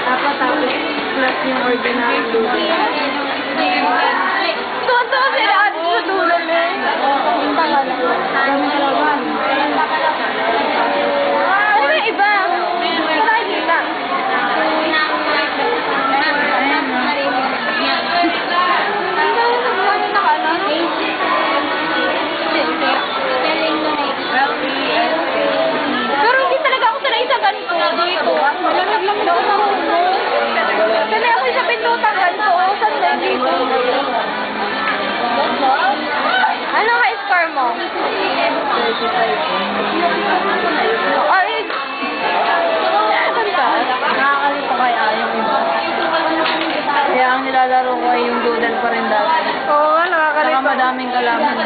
Apat tapos plus yung ordinary doodle. Tuwan-tuwa sila ate sa doodle eh. Yung pangalan. Kami kalaban. Ano ba yung iba? Wala nakikita. Pero hindi talaga ako sanay sa ganito. Dito. Malamig lang ako. Sanay ako sa pintutan ganito. Sanay dito. Ano ka-score mo? 35. Ay! Ano ba? Nakakalito kaya yung iba. Kaya ang nilalaro ko ay yung doodle pa rin dati. Oo nga, Saka nakakalito. madaming kalaman.